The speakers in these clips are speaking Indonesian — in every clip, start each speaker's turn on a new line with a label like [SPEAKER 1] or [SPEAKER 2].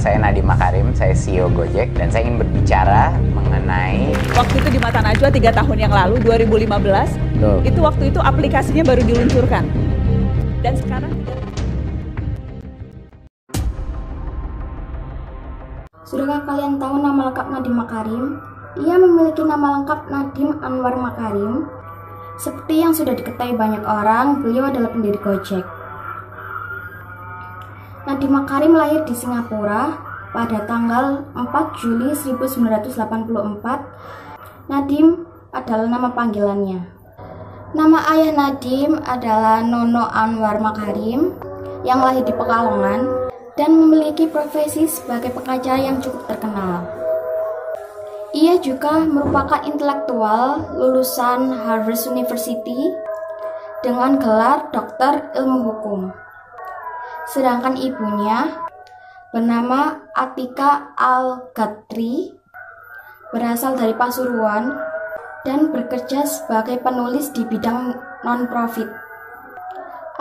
[SPEAKER 1] saya Nadiem Makarim, saya CEO Gojek, dan saya ingin berbicara mengenai...
[SPEAKER 2] Waktu itu di Mata Najwa 3 tahun yang lalu, 2015,
[SPEAKER 1] Betul.
[SPEAKER 2] itu waktu itu aplikasinya baru diluncurkan. Dan sekarang...
[SPEAKER 3] Sudahkah kalian tahu nama lengkap Nadiem Makarim? Ia memiliki nama lengkap Nadiem Anwar Makarim. Seperti yang sudah diketahui banyak orang, beliau adalah pendiri Gojek. Nadiem Makarim lahir di Singapura pada tanggal 4 Juli 1984. Nadiem adalah nama panggilannya. Nama ayah Nadiem adalah Nono Anwar Makarim yang lahir di Pekalongan dan memiliki profesi sebagai pengacara yang cukup terkenal. Ia juga merupakan intelektual lulusan Harvard University dengan gelar Doktor Ilmu Hukum. Sedangkan ibunya bernama Atika Al-Gatri, berasal dari Pasuruan dan bekerja sebagai penulis di bidang non-profit.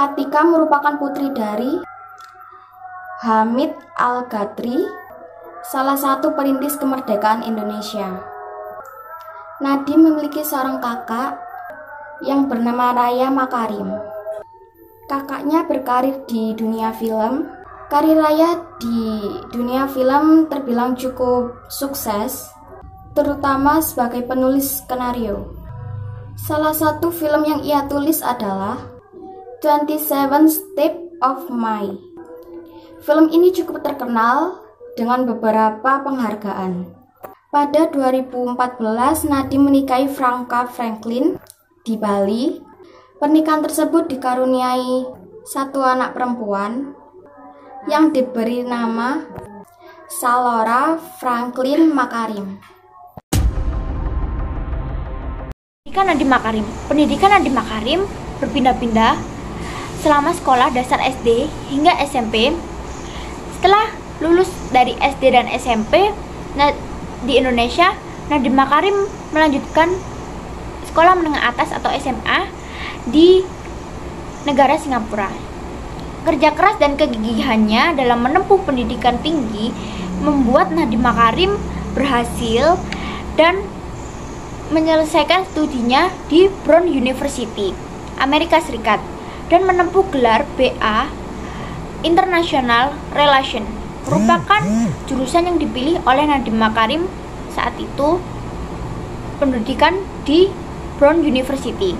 [SPEAKER 3] Atika merupakan putri dari Hamid Al-Gatri, salah satu perintis kemerdekaan Indonesia. Nadiem memiliki seorang kakak yang bernama Raya Makarim. Kakaknya berkarir di dunia film. Karir Raya di dunia film terbilang cukup sukses, terutama sebagai penulis skenario. Salah satu film yang ia tulis adalah 27 Steps of My. Film ini cukup terkenal dengan beberapa penghargaan. Pada 2014, Nadiem menikahi Franka Franklin di Bali. Pernikahan tersebut dikaruniai satu anak perempuan yang diberi nama Salora Franklin Makarim.
[SPEAKER 4] Pendidikan Nadiem Makarim berpindah-pindah selama sekolah dasar SD hingga SMP. Setelah lulus dari SD dan SMP di Indonesia, Nadiem Makarim melanjutkan sekolah menengah atas atau SMA di negara Singapura. Kerja keras dan kegigihannya dalam menempuh pendidikan tinggi membuat Nadiem Makarim berhasil dan menyelesaikan studinya di Brown University, Amerika Serikat, dan menempuh gelar BA International Relation, merupakan jurusan yang dipilih oleh Nadiem Makarim saat itu, pendidikan di Brown University,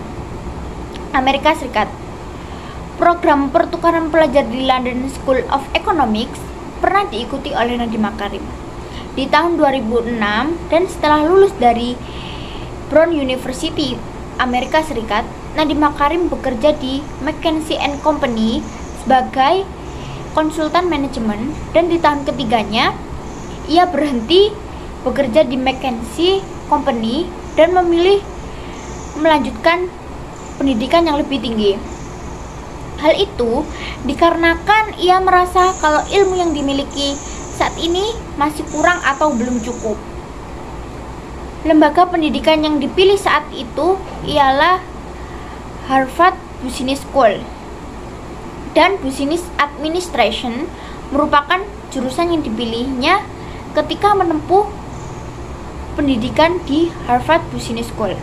[SPEAKER 4] Amerika Serikat. Program pertukaran pelajar di London School of Economics pernah diikuti oleh Nadiem Makarim di tahun 2006, dan setelah lulus dari Brown University, Amerika Serikat, Nadiem Makarim bekerja di McKinsey & Company sebagai konsultan manajemen, dan di tahun ketiganya ia berhenti bekerja di McKinsey Company dan memilih melanjutkan pendidikan yang lebih tinggi. Hal itu dikarenakan ia merasa kalau ilmu yang dimiliki saat ini masih kurang atau belum cukup. Lembaga pendidikan yang dipilih saat itu ialah Harvard Business School, dan Business Administration merupakan jurusan yang dipilihnya ketika menempuh pendidikan di Harvard Business School.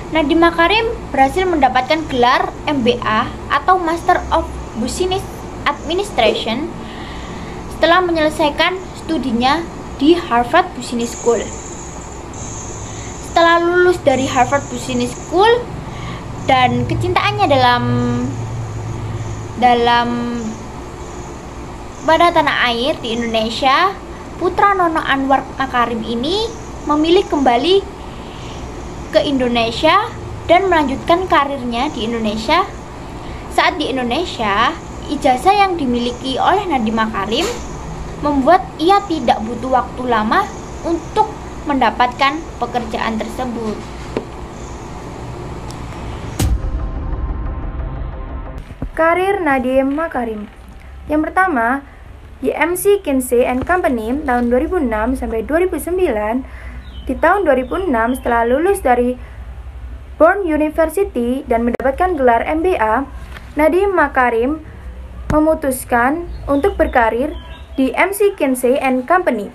[SPEAKER 4] Nadiem Makarim berhasil mendapatkan gelar MBA atau Master of Business Administration setelah menyelesaikan studinya di Harvard Business School. Setelah lulus dari Harvard Business School dan kecintaannya dalam pada tanah air di Indonesia, putra Nono Anwar Makarim ini memilih kembali ke Indonesia dan melanjutkan karirnya di Indonesia. Saat di Indonesia, ijazah yang dimiliki oleh Nadiem Makarim membuat ia tidak butuh waktu lama untuk mendapatkan pekerjaan tersebut.
[SPEAKER 5] Karir Nadiem Makarim. Yang pertama, di McKinsey & Company tahun 2006 sampai 2009. Di tahun 2006, setelah lulus dari Brown University dan mendapatkan gelar MBA, Nadiem Makarim memutuskan untuk berkarir di MC Kinsey and Company.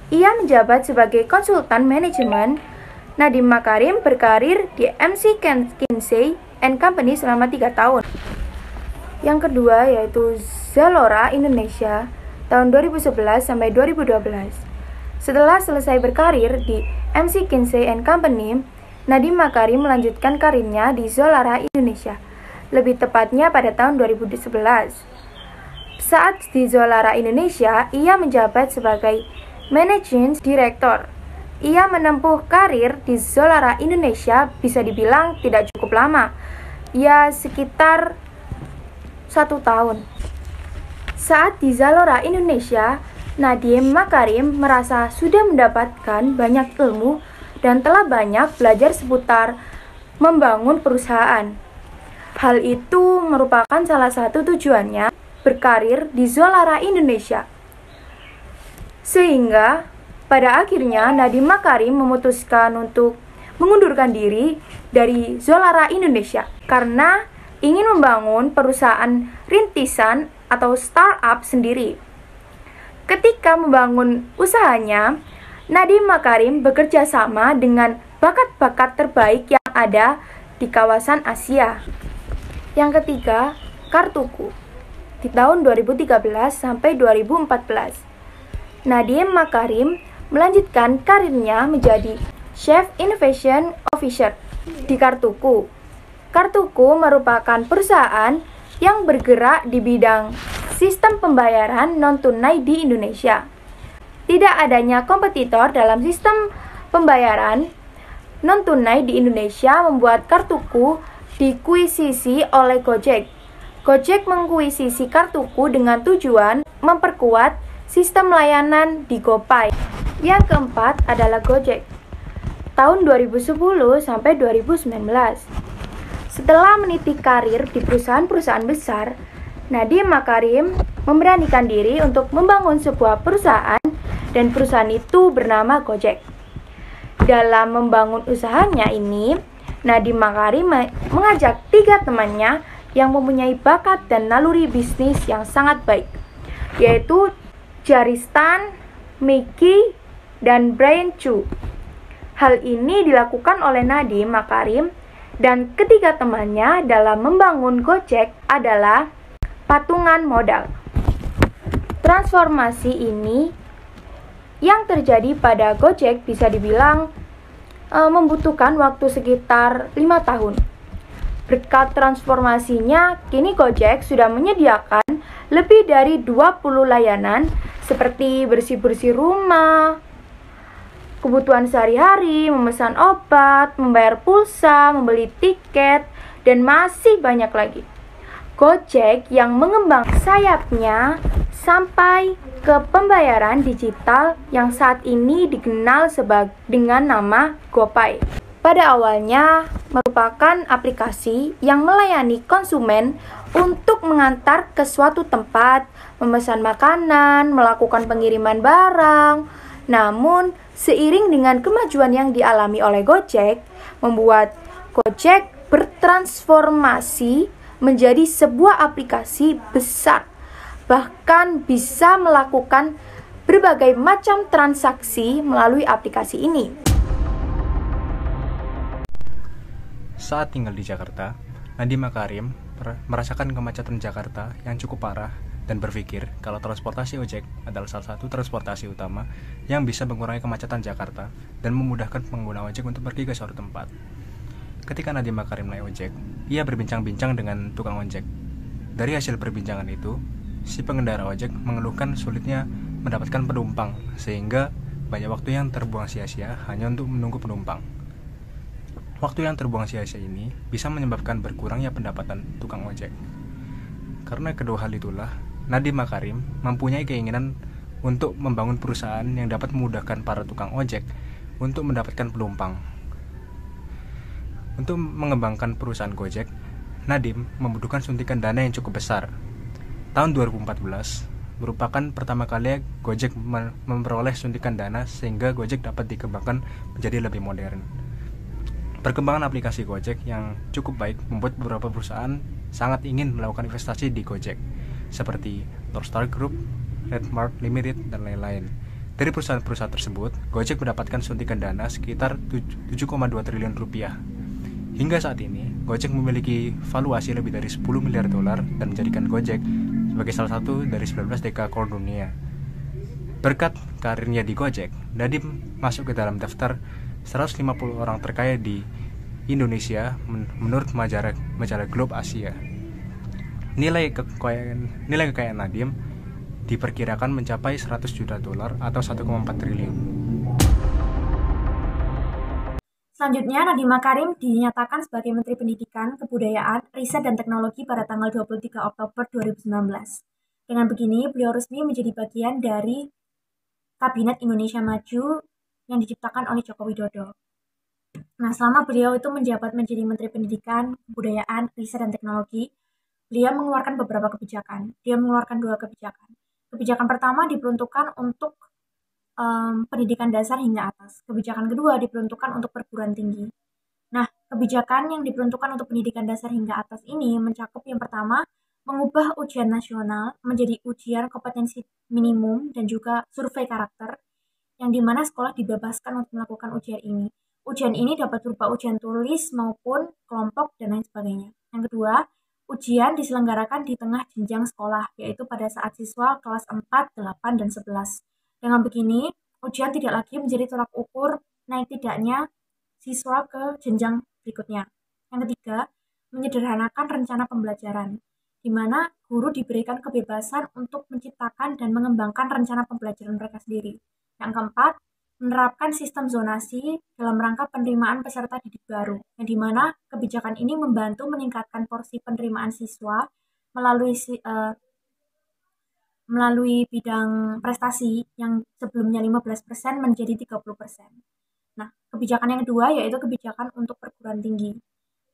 [SPEAKER 5] Ia menjabat sebagai konsultan manajemen. Nadiem Makarim berkarir di MC Kinsey and Company selama 3 tahun. Yang kedua yaitu Zalora Indonesia tahun 2011 sampai 2012. Setelah selesai berkarir di MC Kinsey and Company, Nadiem Makarim melanjutkan karirnya di Zalora Indonesia, lebih tepatnya pada tahun 2011. Saat di Zalora Indonesia, ia menjabat sebagai Managing Director. Ia menempuh karir di Zalora Indonesia bisa dibilang tidak cukup lama, ya sekitar 1 tahun. Saat di Zalora Indonesia, Nadiem Makarim merasa sudah mendapatkan banyak ilmu dan telah banyak belajar seputar membangun perusahaan. Hal itu merupakan salah satu tujuannya berkarir di Zalora Indonesia. Sehingga pada akhirnya Nadiem Makarim memutuskan untuk mengundurkan diri dari Zalora Indonesia karena ingin membangun perusahaan rintisan atau startup sendiri. Ketika membangun usahanya, Nadiem Makarim bekerja sama dengan bakat-bakat terbaik yang ada di kawasan Asia. Yang ketiga, Kartuku. Di tahun 2013 sampai 2014, Nadiem Makarim melanjutkan karirnya menjadi Chief Innovation Officer di Kartuku. Kartuku merupakan perusahaan yang bergerak di bidang sistem pembayaran non-tunai di Indonesia. Tidak adanya kompetitor dalam sistem pembayaran non-tunai di Indonesia membuat Kartuku dikuisisi oleh Gojek. Gojek mengkuisisi Kartuku dengan tujuan memperkuat sistem layanan di GoPay. Yang keempat adalah Gojek. Tahun 2010 sampai 2019. Setelah meniti karir di perusahaan-perusahaan besar, Nadiem Makarim memberanikan diri untuk membangun sebuah perusahaan dan perusahaan itu bernama Gojek. Dalam membangun usahanya ini, Nadiem Makarim mengajak 3 temannya yang mempunyai bakat dan naluri bisnis yang sangat baik, yaitu Jaristan, Mickey, dan Brian Chu. Hal ini dilakukan oleh Nadiem Makarim dan ketiga temannya dalam membangun Gojek adalah patungan modal. Transformasi ini yang terjadi pada Gojek bisa dibilang membutuhkan waktu sekitar 5 tahun. Berkat transformasinya, kini Gojek sudah menyediakan lebih dari 20 layanan seperti bersih-bersih rumah, kebutuhan sehari-hari, memesan obat, membayar pulsa, membeli tiket, dan masih banyak lagi. Gojek yang mengembang sayapnya sampai ke pembayaran digital yang saat ini dikenal dengan nama GoPay. Pada awalnya merupakan aplikasi yang melayani konsumen untuk mengantar ke suatu tempat, memesan makanan, melakukan pengiriman barang. Namun, seiring dengan kemajuan yang dialami oleh Gojek, membuat Gojek bertransformasi menjadi sebuah aplikasi besar, bahkan bisa melakukan berbagai macam transaksi melalui aplikasi ini.
[SPEAKER 6] Saat tinggal di Jakarta, Nadiem Makarim merasakan kemacetan Jakarta yang cukup parah dan berpikir kalau transportasi ojek adalah salah satu transportasi utama yang bisa mengurangi kemacetan Jakarta dan memudahkan pengguna ojek untuk pergi ke suatu tempat. Ketika Nadiem Makarim naik ojek, ia berbincang-bincang dengan tukang ojek. Dari hasil perbincangan itu, si pengendara ojek mengeluhkan sulitnya mendapatkan penumpang sehingga banyak waktu yang terbuang sia-sia hanya untuk menunggu penumpang. Waktu yang terbuang sia-sia ini bisa menyebabkan berkurangnya pendapatan tukang ojek. Karena kedua hal itulah, Nadiem Makarim mempunyai keinginan untuk membangun perusahaan yang dapat memudahkan para tukang ojek untuk mendapatkan penumpang. Untuk mengembangkan perusahaan Gojek, Nadiem membutuhkan suntikan dana yang cukup besar. Tahun 2014 merupakan pertama kali Gojek memperoleh suntikan dana sehingga Gojek dapat dikembangkan menjadi lebih modern. Perkembangan aplikasi Gojek yang cukup baik membuat beberapa perusahaan sangat ingin melakukan investasi di Gojek, seperti Torstar Group, Redmart Limited, dan lain-lain. Dari perusahaan-perusahaan tersebut, Gojek mendapatkan suntikan dana sekitar 7,2 triliun rupiah. Hingga saat ini, Gojek memiliki valuasi lebih dari 10 miliar dolar dan menjadikan Gojek sebagai salah satu dari 19 dekakor dunia. Berkat karirnya di Gojek, Nadiem masuk ke dalam daftar 150 orang terkaya di Indonesia menurut majalah Globe Asia. Nilai kekayaan Nadiem diperkirakan mencapai 100 juta dolar atau 1,4 triliun.
[SPEAKER 5] Selanjutnya, Nadiem Makarim dinyatakan sebagai Menteri Pendidikan, Kebudayaan, Riset dan Teknologi pada tanggal 23 Oktober 2019. Dengan begini, beliau resmi menjadi bagian dari Kabinet Indonesia Maju yang diciptakan oleh Joko Widodo. Nah, selama beliau itu menjabat menjadi Menteri Pendidikan, Kebudayaan, Riset dan Teknologi, beliau mengeluarkan beberapa kebijakan. Dia mengeluarkan 2 kebijakan. Kebijakan pertama diperuntukkan untuk pendidikan dasar hingga atas. Kebijakan kedua diperuntukkan untuk perguruan tinggi. Nah, kebijakan yang diperuntukkan untuk pendidikan dasar hingga atas ini mencakup yang pertama, mengubah ujian nasional menjadi ujian kompetensi minimum dan juga survei karakter, yang dimana sekolah dibebaskan untuk melakukan ujian ini. Ujian ini dapat berupa ujian tulis maupun kelompok dan lain sebagainya. Yang kedua, ujian diselenggarakan di tengah jenjang sekolah, yaitu pada saat siswa kelas 4, 8, dan 11. Dengan begini, ujian tidak lagi menjadi tolak ukur naik tidaknya siswa ke jenjang berikutnya. Yang ketiga, menyederhanakan rencana pembelajaran, di mana guru diberikan kebebasan untuk menciptakan dan mengembangkan rencana pembelajaran mereka sendiri. Yang keempat, menerapkan sistem zonasi dalam rangka penerimaan peserta didik baru, yang dimana kebijakan ini membantu meningkatkan porsi penerimaan siswa melalui bidang prestasi yang sebelumnya 15% menjadi 30%. Nah, kebijakan yang kedua yaitu kebijakan untuk perguruan tinggi.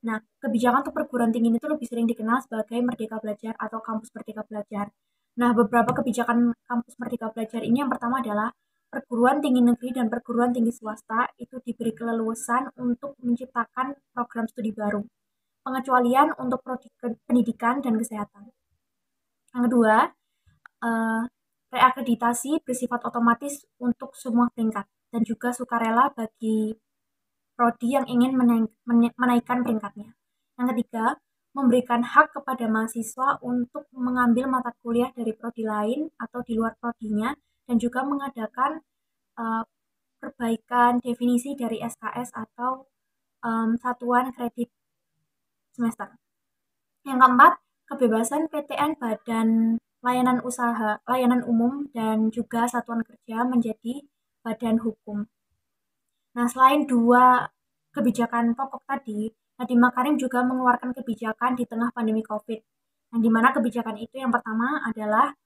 [SPEAKER 5] Nah, kebijakan untuk perguruan tinggi itu lebih sering dikenal sebagai Merdeka Belajar atau Kampus Merdeka Belajar. Nah, beberapa kebijakan Kampus Merdeka Belajar ini yang pertama adalah perguruan tinggi negeri dan perguruan tinggi swasta itu diberi keleluasan untuk menciptakan program studi baru. Pengecualian untuk prodi pendidikan dan kesehatan. Yang kedua, reakreditasi bersifat otomatis untuk semua peringkat dan juga sukarela bagi prodi yang ingin menaikkan peringkatnya. Yang ketiga, memberikan hak kepada mahasiswa untuk mengambil mata kuliah dari prodi lain atau di luar prodinya, dan juga mengadakan perbaikan definisi dari SKS atau satuan kredit semester. Yang keempat, kebebasan PTN Badan Layanan Usaha, Layanan Umum, dan juga Satuan Kerja menjadi badan hukum. Nah, selain 2 kebijakan pokok tadi, Nadiem Makarim juga mengeluarkan kebijakan di tengah pandemi COVID, yang dimana kebijakan itu yang pertama adalah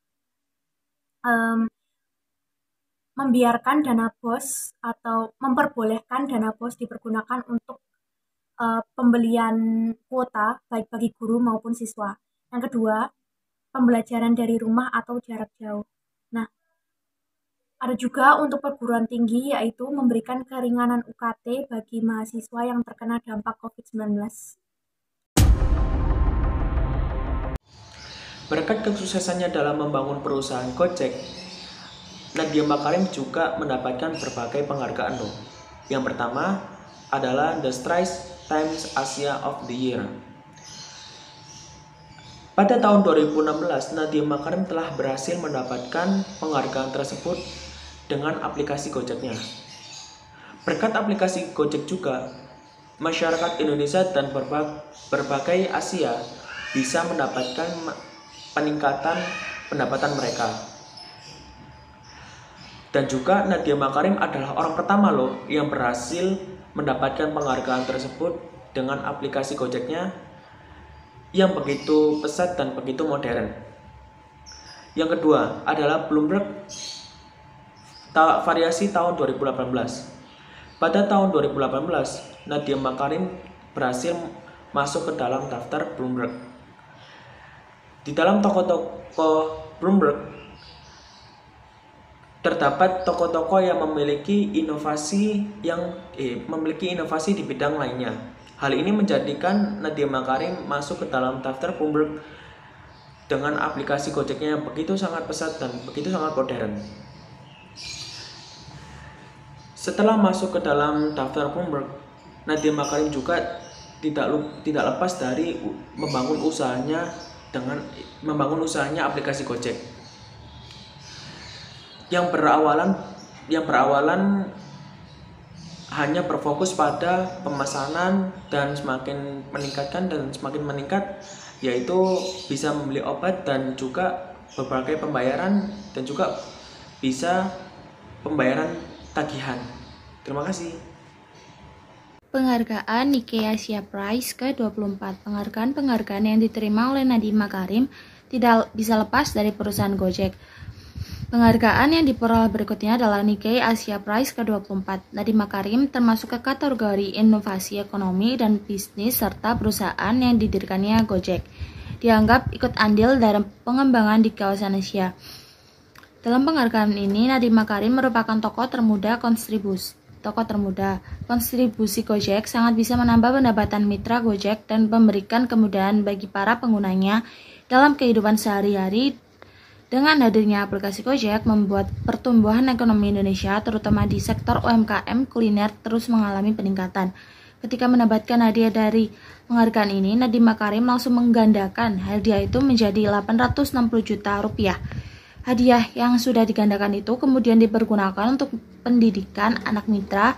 [SPEAKER 5] membiarkan dana BOS atau memperbolehkan dana BOS dipergunakan untuk pembelian kuota baik bagi guru maupun siswa. Yang kedua, pembelajaran dari rumah atau jarak jauh. Nah, ada juga untuk perguruan tinggi yaitu memberikan keringanan UKT bagi mahasiswa yang terkena dampak COVID-19.
[SPEAKER 7] Berkat kesuksesannya dalam membangun perusahaan Gojek, Nadiem Makarim juga mendapatkan berbagai penghargaan loh. Yang pertama adalah The Straits Times Asia of the Year. Pada tahun 2016, Nadiem Makarim telah berhasil mendapatkan penghargaan tersebut dengan aplikasi Gojeknya. Berkat aplikasi Gojek juga, masyarakat Indonesia dan berbagai Asia bisa mendapatkan peningkatan pendapatan mereka. Dan juga Nadiem Makarim adalah orang pertama loh yang berhasil mendapatkan penghargaan tersebut dengan aplikasi Gojeknya yang begitu pesat dan begitu modern. Yang kedua adalah Bloomberg variasi tahun 2018. Pada tahun 2018, Nadiem Makarim berhasil masuk ke dalam daftar Bloomberg. Di dalam toko-toko Bloomberg terdapat toko-toko yang memiliki inovasi di bidang lainnya. Hal ini menjadikan Nadiem Makarim masuk ke dalam daftar Bloomberg dengan aplikasi Gojeknya yang begitu sangat pesat dan begitu sangat modern. Setelah masuk ke dalam daftar Bloomberg, Nadiem Makarim juga tidak lepas dari membangun usahanya aplikasi Gojek yang berawalan hanya berfokus pada pemesanan dan semakin meningkat, yaitu bisa membeli obat dan juga berbagai pembayaran dan juga bisa pembayaran tagihan. Terima kasih.
[SPEAKER 5] Penghargaan Nikkei Asia Prize ke-24. Penghargaan yang diterima oleh Nadiem Makarim tidak bisa lepas dari perusahaan Gojek. Penghargaan yang diperoleh berikutnya adalah Nikkei Asia Prize ke-24. Nadiem Makarim termasuk ke kategori inovasi ekonomi dan bisnis serta perusahaan yang didirikannya Gojek. Dianggap ikut andil dalam pengembangan di kawasan Asia. Dalam penghargaan ini, Nadiem Makarim merupakan tokoh termuda kontribusi Gojek sangat bisa menambah pendapatan mitra Gojek dan memberikan kemudahan bagi para penggunanya dalam kehidupan sehari-hari. Dengan hadirnya aplikasi Gojek membuat pertumbuhan ekonomi Indonesia terutama di sektor UMKM kuliner terus mengalami peningkatan. Ketika mendapatkan hadiah dari penghargaan ini, Nadiem Makarim langsung menggandakan hadiah itu menjadi 860 juta rupiah. Hadiah yang sudah digandakan itu kemudian dipergunakan untuk pendidikan anak mitra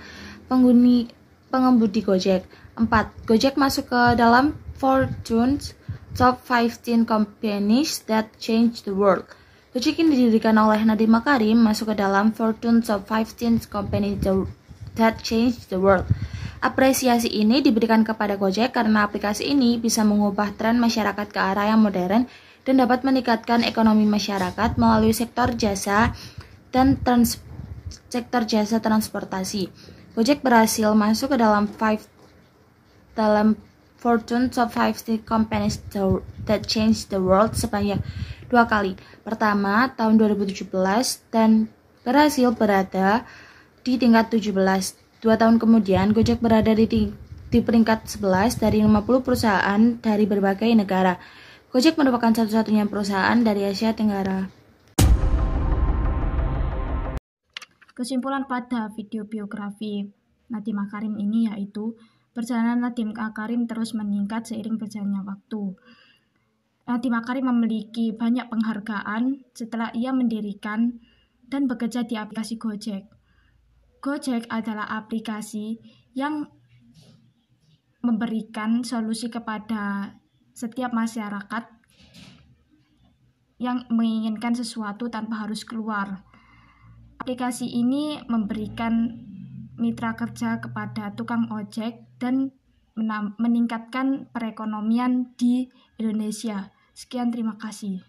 [SPEAKER 5] pengemudi Gojek. 4. Gojek masuk ke dalam Fortune's Top 15 Companies That Change the World. Gojek yang didirikan oleh Nadiem Makarim masuk ke dalam Fortune's Top 15 Companies That Change the World. Apresiasi ini diberikan kepada Gojek karena aplikasi ini bisa mengubah tren masyarakat ke arah yang modern dan dapat meningkatkan ekonomi masyarakat melalui sektor jasa dan transportasi. Gojek berhasil masuk ke dalam Fortune Top 50 Companies That Change the World sebanyak 2 kali. Pertama, tahun 2017 dan berhasil berada di tingkat 17. 2 tahun kemudian, Gojek berada di peringkat 11 dari 50 perusahaan dari berbagai negara. Gojek merupakan satu-satunya perusahaan dari Asia Tenggara.
[SPEAKER 3] Kesimpulan pada video biografi Nadiem Makarim ini yaitu perjalanan Nadiem Makarim terus meningkat seiring berjalannya waktu. Nadiem Makarim memiliki banyak penghargaan setelah ia mendirikan dan bekerja di aplikasi Gojek. Gojek adalah aplikasi yang memberikan solusi kepada setiap masyarakat yang menginginkan sesuatu tanpa harus keluar. Aplikasi ini memberikan mitra kerja kepada tukang ojek dan meningkatkan perekonomian di Indonesia. Sekian, terima kasih.